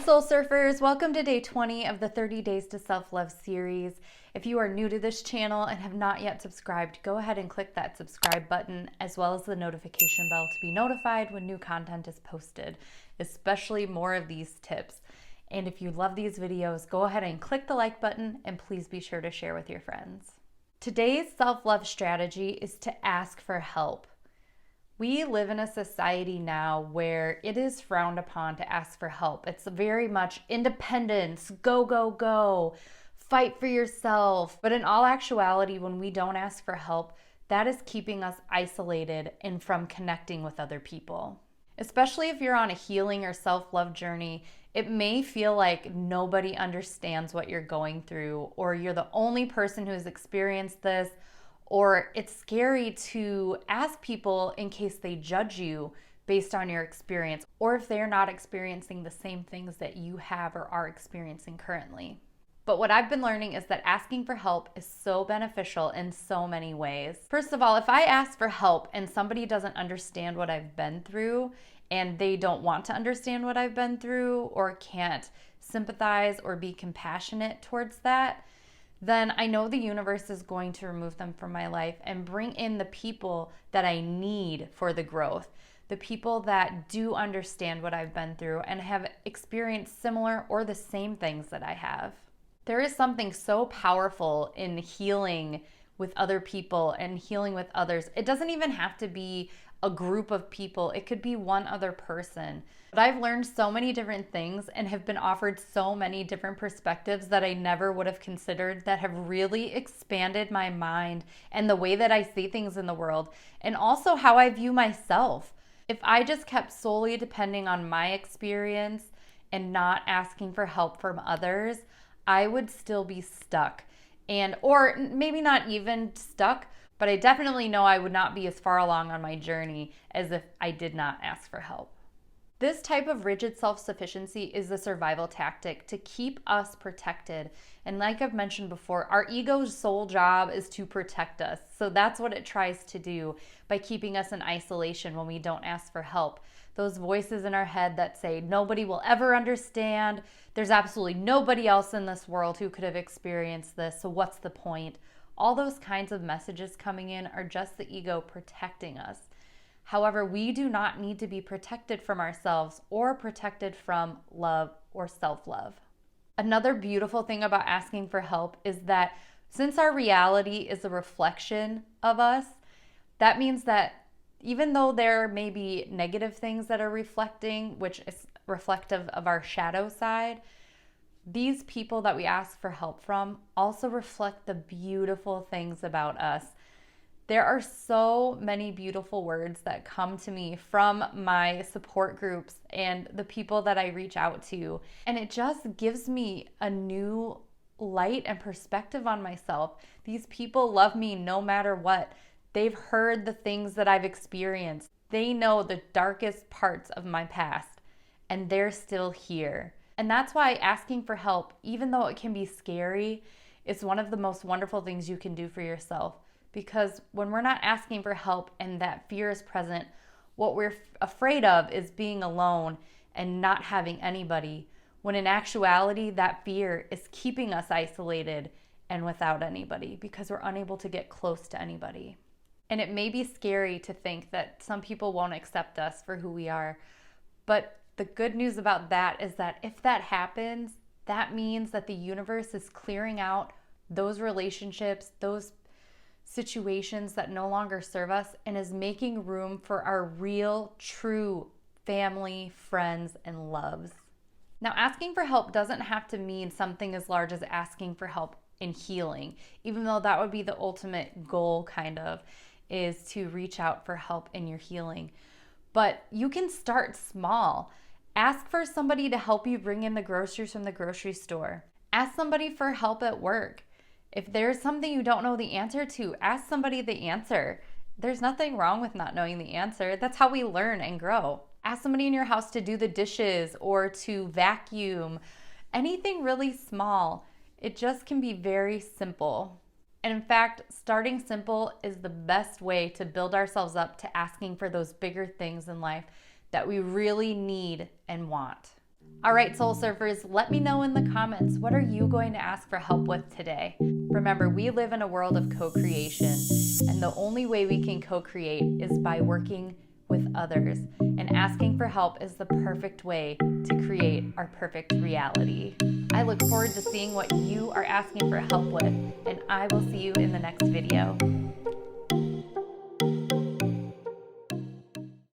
Soul Surfers, welcome to day 20 of the 30 Days to Self-Love series. If you are new to this channel and have not yet subscribed, go ahead and click that subscribe button as well as the notification bell to be notified when new content is posted, especially more of these tips. And if you love these videos, go ahead and click the like button and please be sure to share with your friends. Today's self-love strategy is to ask for help. We live in a society now where it is frowned upon to ask for help. It's very much independence, go, go, go, fight for yourself. But in all actuality, when we don't ask for help, that is keeping us isolated and from connecting with other people. Especially if you're on a healing or self-love journey, it may feel like nobody understands what you're going through, or you're the only person who has experienced this, or it's scary to ask people in case they judge you based on your experience, or if they're not experiencing the same things that you have or are experiencing currently. But what I've been learning is that asking for help is so beneficial in so many ways. First of all, if I ask for help and somebody doesn't understand what I've been through, and they don't want to understand what I've been through, or can't sympathize or be compassionate towards that, then I know the universe is going to remove them from my life and bring in the people that I need for the growth. The people that do understand what I've been through and have experienced similar or the same things that I have. There is something so powerful in healing with other people and healing with others. It doesn't even have to be a group of people. It could be one other person. But I've learned so many different things and have been offered so many different perspectives that I never would have considered, that have really expanded my mind and the way that I see things in the world, and also how I view myself. If I just kept solely depending on my experience and not asking for help from others, I would still be stuck. Or maybe not even stuck, but I definitely know I would not be as far along on my journey as if I did not ask for help. This type of rigid self-sufficiency is a survival tactic to keep us protected. And like I've mentioned before, our ego's sole job is to protect us. So that's what it tries to do by keeping us in isolation when we don't ask for help. Those voices in our head that say, nobody will ever understand. There's absolutely nobody else in this world who could have experienced this. So what's the point? All those kinds of messages coming in are just the ego protecting us. However, we do not need to be protected from ourselves or protected from love or self-love. Another beautiful thing about asking for help is that since our reality is a reflection of us, that means that even though there may be negative things that are reflecting, which is reflective of our shadow side, these people that we ask for help from also reflect the beautiful things about us. There are so many beautiful words that come to me from my support groups and the people that I reach out to. And it just gives me a new light and perspective on myself. These people love me no matter what. They've heard the things that I've experienced. They know the darkest parts of my past, and they're still here. And that's why asking for help, even though it can be scary, is one of the most wonderful things you can do for yourself. Because when we're not asking for help and that fear is present, what we're afraid of is being alone and not having anybody, when in actuality, that fear is keeping us isolated and without anybody because we're unable to get close to anybody. And it may be scary to think that some people won't accept us for who we are, but the good news about that is that if that happens, that means that the universe is clearing out those relationships, those situations that no longer serve us, and is making room for our real, true family, friends, and loves. Now, asking for help doesn't have to mean something as large as asking for help in healing, even though that would be the ultimate goal, kind of, is to reach out for help in your healing. But you can start small. Ask for somebody to help you bring in the groceries from the grocery store. Ask somebody for help at work. If there's something you don't know the answer to, ask somebody the answer. There's nothing wrong with not knowing the answer. That's how we learn and grow. Ask somebody in your house to do the dishes or to vacuum. Anything really small. It just can be very simple. And in fact, starting simple is the best way to build ourselves up to asking for those bigger things in life that we really need and want. All right, Soul Surfers, let me know in the comments, what are you going to ask for help with today? Remember, we live in a world of co-creation, and the only way we can co-create is by working with others, and asking for help is the perfect way to create our perfect reality. I look forward to seeing what you are asking for help with, and I will see you in the next video.